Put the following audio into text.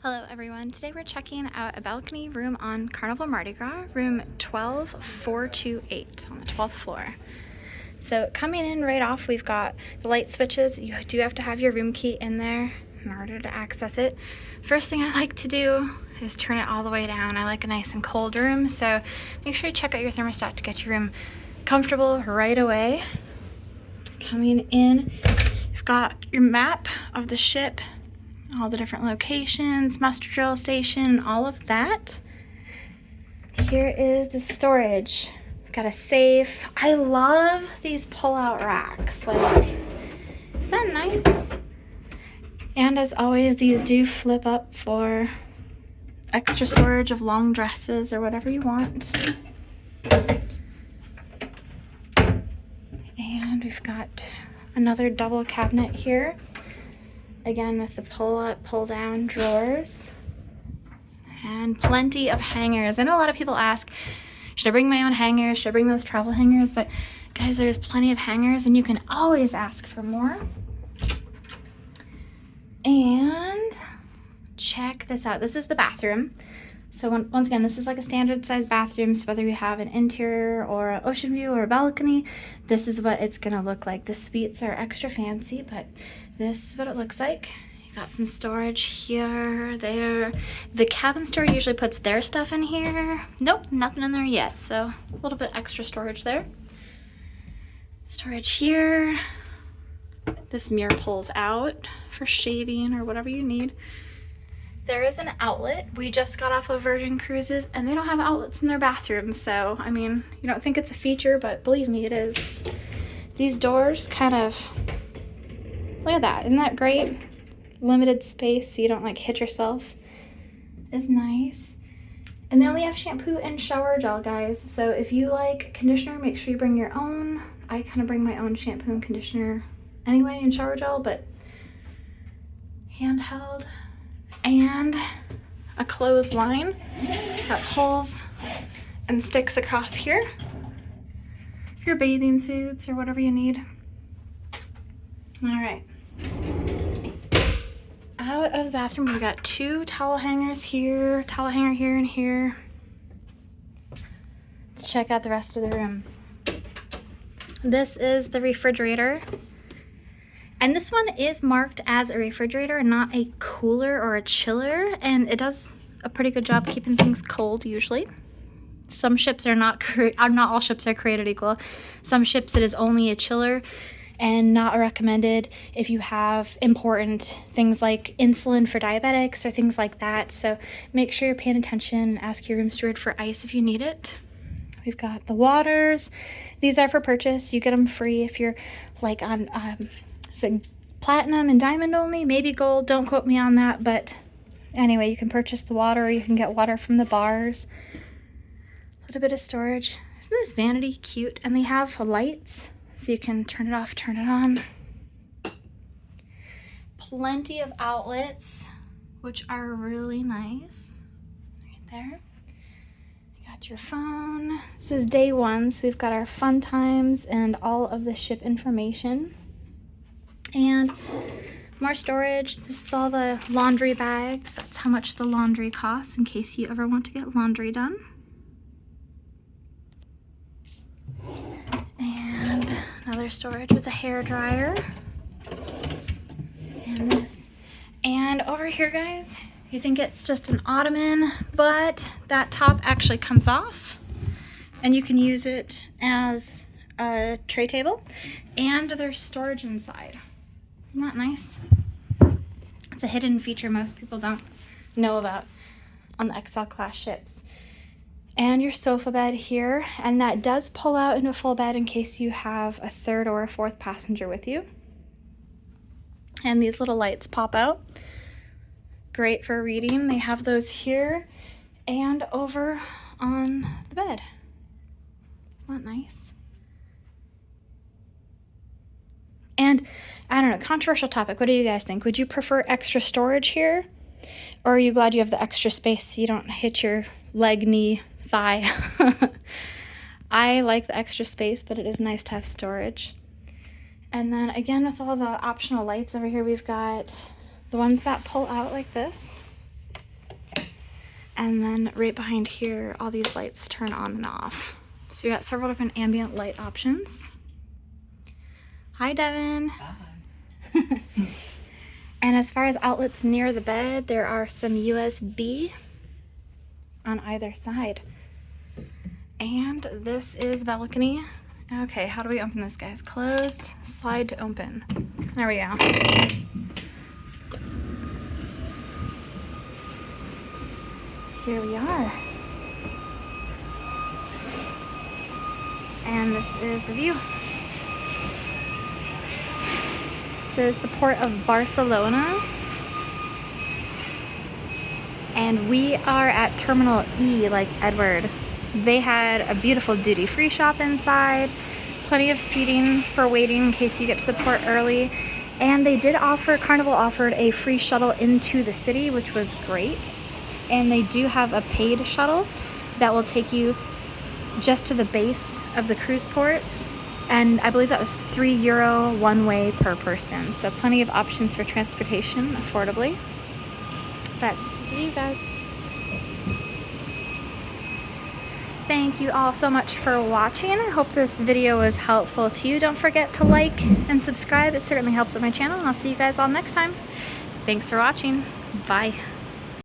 Hello everyone, today we're checking out a balcony room on Carnival Mardi Gras, room 12428 on the 12th floor. So coming in right off, we've got the light switches. You do have to have your room key in there in order to access it. First thing I like to do is turn it all the way down. I like a nice and cold room, so make sure you check out your thermostat to get your room comfortable right away. Coming in, you've got your map of the ship, all the different locations, muster drill station, all of that. Here is the storage. We've got a safe. I love these pull-out racks. Like, isn't that nice? And as always, these do flip up for extra storage of long dresses or whatever you want. And we've got another double cabinet here. Again, with the pull-up, pull-down drawers. And plenty of hangers. I know a lot of people ask, should I bring my own hangers? Should I bring those travel hangers? But guys, there's plenty of hangers and you can always ask for more. And check this out. This is the bathroom. So once again, this is like a standard size bathroom. So whether you have an interior or an ocean view or a balcony, this is what it's gonna look like. The suites are extra fancy, but this is what it looks like. You got some storage here, there. The cabin steward usually puts their stuff in here. Nope, nothing in there yet. So a little bit extra storage there. Storage here. This mirror pulls out for shaving or whatever you need. There is an outlet. We just got off of Virgin Cruises and they don't have outlets in their bathrooms. So, I mean, you don't think it's a feature, but believe me, it is. These doors kind of, look at that. Isn't that great? Limited space so you don't like hit yourself. Is nice. And they only have shampoo and shower gel, guys. So if you like conditioner, make sure you bring your own. I kind of bring my own shampoo and conditioner anyway and shower gel, but handheld. And a clothesline that pulls and sticks across here for your bathing suits or whatever you need. All right. Out of the bathroom, we've got two towel hangers here, towel hanger here and here. Let's check out the rest of the room. This is the refrigerator. And this one is marked as a refrigerator and not a cooler or a chiller. And it does a pretty good job keeping things cold usually. Some ships are not all ships are created equal. Some ships it is only a chiller and not recommended if you have important things like insulin for diabetics or things like that. So make sure you're paying attention. Ask your room steward for ice if you need it. We've got the waters. These are for purchase. You get them free if you're like on so platinum and diamond only, maybe gold, don't quote me on that, but anyway, you can purchase the water or you can get water from the bars. A little bit of storage. Isn't this vanity cute? And they have lights so you can turn it off, turn it on. Plenty of outlets, which are really nice. Right there. You got your phone. This is day one, so we've got our fun times and all of the ship information. And more storage. This is all the laundry bags. That's how much the laundry costs in case you ever want to get laundry done. And another storage with a hair dryer. And this. And over here, guys, you think it's just an ottoman, but that top actually comes off and you can use it as a tray table. And there's storage inside. Isn't that nice? It's a hidden feature most people don't know about on the XL class ships. And your sofa bed here, and that does pull out into a full bed in case you have a third or a fourth passenger with you. And these little lights pop out. Great for reading. They have those here and over on the bed. Isn't that nice? And I don't know, controversial topic. What do you guys think? Would you prefer extra storage here? Or are you glad you have the extra space so you don't hit your leg, knee, thigh? I like the extra space, but it is nice to have storage. And then again, with all the optional lights over here, we've got the ones that pull out like this. And then right behind here, all these lights turn on and off. So you got several different ambient light options. Hi, Devin. Hi. And as far as outlets near the bed, there are some USB on either side. And this is the balcony. Okay, how do we open this, guys? Closed, slide to open. There we go. Here we are. And this is the view. This is the Port of Barcelona. And we are at Terminal E, like Edward. They had a beautiful duty-free shop inside, plenty of seating for waiting in case you get to the port early. And they did offer, Carnival offered a free shuttle into the city, which was great. And they do have a paid shuttle that will take you just to the base of the cruise ports. And I believe that was €3 one way per person. So plenty of options for transportation affordably. But this is the view, guys. Thank you all so much for watching. I hope this video was helpful to you. Don't forget to like and subscribe. It certainly helps with my channel. And I'll see you guys all next time. Thanks for watching. Bye.